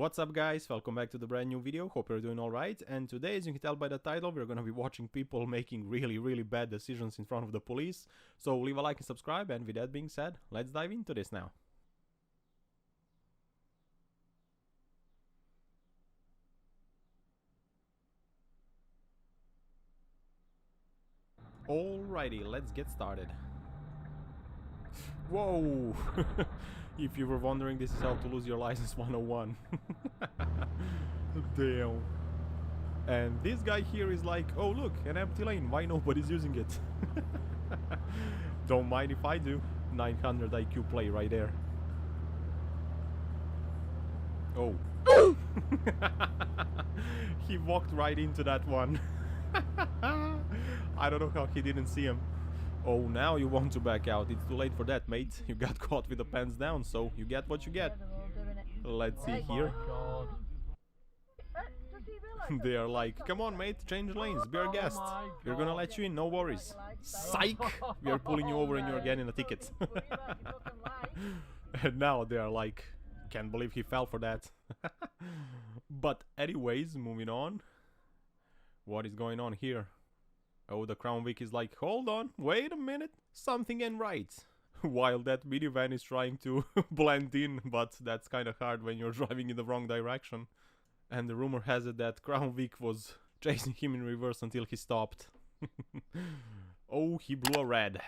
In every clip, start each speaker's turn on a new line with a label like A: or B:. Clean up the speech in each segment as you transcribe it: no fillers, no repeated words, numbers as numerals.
A: What's up guys, welcome back to the brand new video, hope you're doing alright, and today, as you can tell by the title, we're gonna be watching people making really bad decisions in front of the police. So leave a like and subscribe, and with that being said, let's dive into this now. Alrighty, let's get started. Whoa! If you were wondering, this is how to lose your license 101. Damn. And this guy here is like, oh look, an empty lane, why nobody's using it? Don't mind if I do. 900 IQ play right there. Oh. He walked right into that one. I don't know how he didn't see him. Oh, now you want to back out. It's too late for that, mate. You got caught with the pants down, so you get what you get. Let's see here. They are like, come on, mate, change lanes, be our guest. We're gonna let you in, no worries. Psych! We are pulling you over and you're getting a ticket. And now they are like, can't believe he fell for that. But anyways, moving on. What is going on here? Oh, the Crown Vic is like, hold on, wait a minute, something ain't right. While that minivan is trying to blend in, but that's kind of hard when you're driving in the wrong direction. And the rumor has it that Crown Vic was chasing him in reverse until he stopped. Oh, he blew a red.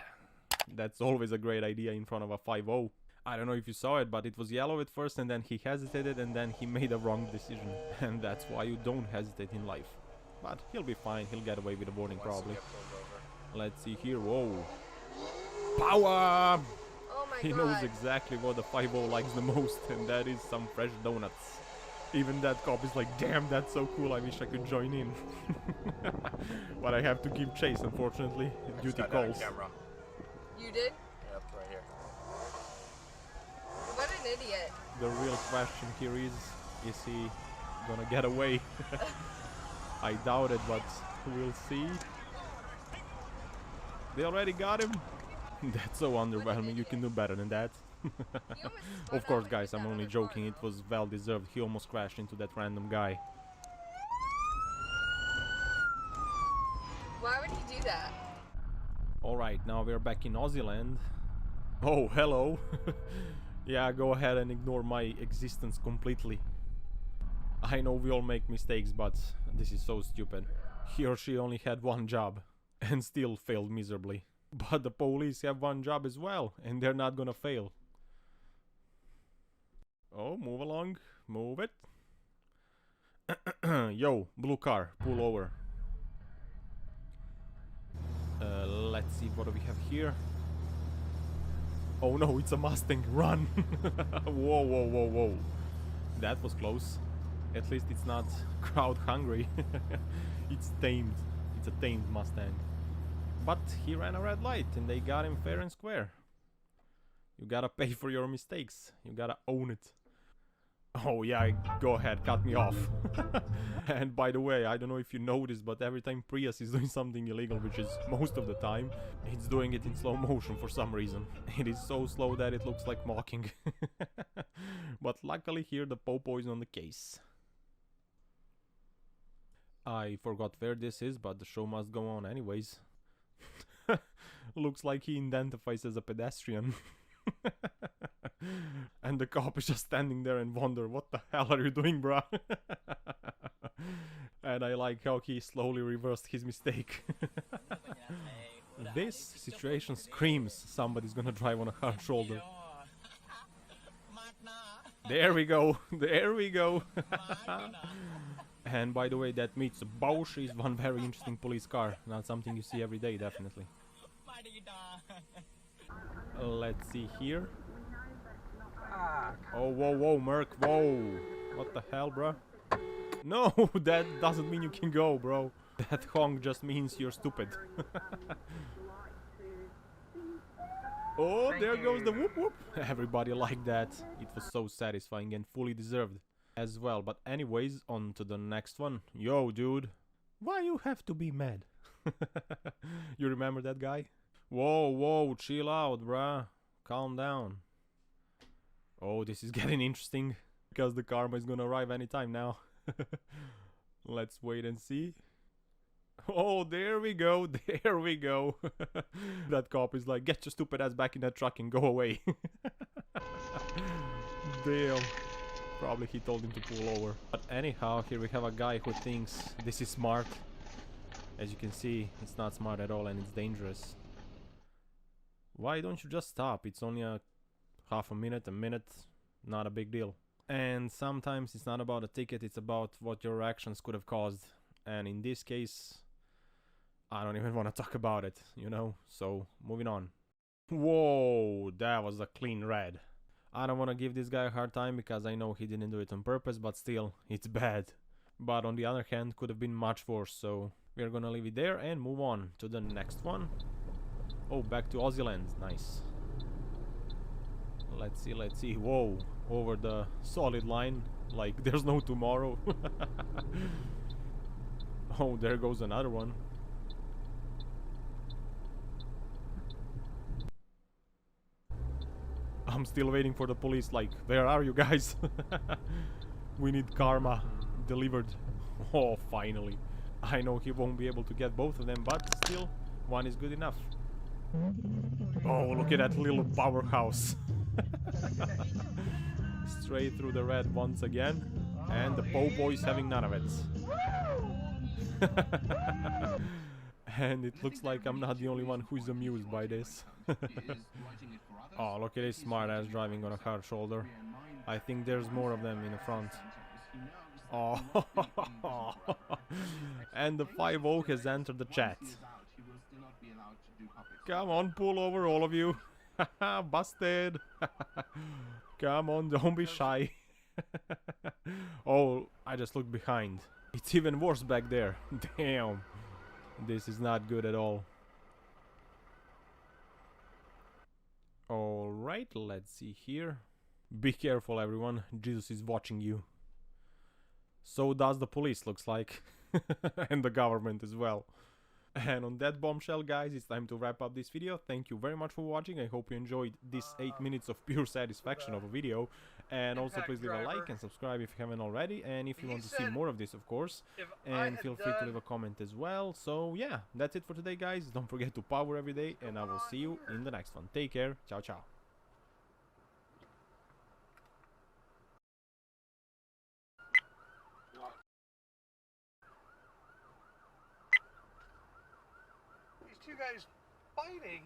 A: That's always a great idea in front of a 5-0. I don't know if you saw it, but it was yellow at first, and then he hesitated, and then he made a wrong decision. And that's why you don't hesitate in life. But he'll be fine, he'll get away with the boarding probably. Let's see here, whoa. Power!
B: Oh my
A: He
B: God.
A: knows exactly what the 5-0 likes the most, and that is some fresh donuts. Even that cop is like, damn, that's so cool, I wish I could join in. But I have to give chase, unfortunately. Duty calls.
B: You did?
C: Yep, right here.
B: What an idiot.
A: The real question here is he gonna get away? I doubt it, but we'll see. They already got him? That's so underwhelming, you can do better than that. Of course guys, I'm only joking, it was well deserved, he almost crashed into that random guy.
B: Why would he do that?
A: Alright, now we're back in Aussie land. Oh, hello. Yeah, go ahead and ignore my existence completely. I know we all make mistakes, but this is so stupid. He or she only had one job and still failed miserably. But the police have one job as well, and they're not gonna fail. Oh, move along. Move it. Yo, blue car, pull over. Let's see, what do we have here? Oh no, it's a Mustang, run! Whoa. That was close. At least it's not crowd hungry. It's tamed. It's a tamed Mustang. But he ran a red light and they got him fair and square. You gotta pay for your mistakes. You gotta own it. Oh yeah, go ahead, cut me off. And by the way, I don't know if you noticed, but every time Prius is doing something illegal, which is most of the time, it's doing it in slow motion for some reason. It is so slow that it looks like mocking. But luckily here the popo is on the case. I forgot where this is, but the show must go on anyways. Looks like he identifies as a pedestrian. And the cop is just standing there and wonder, what the hell are you doing, bruh? And I like how he slowly reversed his mistake. This situation screams somebody's gonna drive on a hard shoulder. There we go, there we go. And by the way, that meets Bosch is one very interesting police car. Not something you see every day, definitely. Let's see here. Oh, whoa, Merc, whoa. What the hell, bro? No, that doesn't mean you can go, bro. That honk just means you're stupid. Oh, there goes the whoop whoop. Everybody liked that. It was so satisfying and fully deserved as well. But anyways, on to the next one. Yo, dude. Why you have to be mad? You remember that guy? Whoa, chill out, bruh. Calm down. Oh, this is getting interesting. Because the karma is gonna arrive anytime now. Let's wait and see. Oh, there we go, there we go. That cop is like, get your stupid ass back in that truck and go away. Damn. Probably he told him to pull over. But anyhow, here we have a guy who thinks this is smart. As you can see, it's not smart at all and it's dangerous. Why don't you just stop? It's only a half a minute, not a big deal. And sometimes it's not about a ticket, it's about what your actions could have caused. And in this case, I don't even want to talk about it, you know? So, moving on. Whoa, that was a clean red. I don't want to give this guy a hard time because I know he didn't do it on purpose, but still, it's bad. But on the other hand, could have been much worse, so we're gonna leave it there and move on to the next one. Oh, back to Aussie land, nice. Let's see, whoa, over the solid line, like there's no tomorrow. Oh, there goes another one. I'm still waiting for the police, like, where are you guys? We need karma delivered. Oh, finally. I know he won't be able to get both of them, but still, one is good enough. Oh, look at that little powerhouse. Straight through the red once again. And the po-po is having none of it. And it looks like I'm not the only one who's amused by this. Oh, look at this smart ass driving on a hard shoulder. I think there's more of them in the front. Oh, and the 5-0 has entered the chat. Come on, pull over, all of you. Busted. Come on, don't be shy. Oh, I just looked behind. It's even worse back there. Damn. This is not good at all. Alright, let's see here. Be careful, everyone. Jesus is watching you. So does the police, looks like. And the government as well. And on that bombshell, guys, it's time to wrap up this video. Thank you very much for watching. I hope you enjoyed this 8 minutes of pure satisfaction of a video. And also please leave a like and subscribe if you haven't already. And if you want to see more of this, of course. And feel free to leave a comment as well. So yeah, that's it for today, guys. Don't forget to power every day. And I will see you in the next one. Take care. Ciao, ciao.
C: These two guys fighting.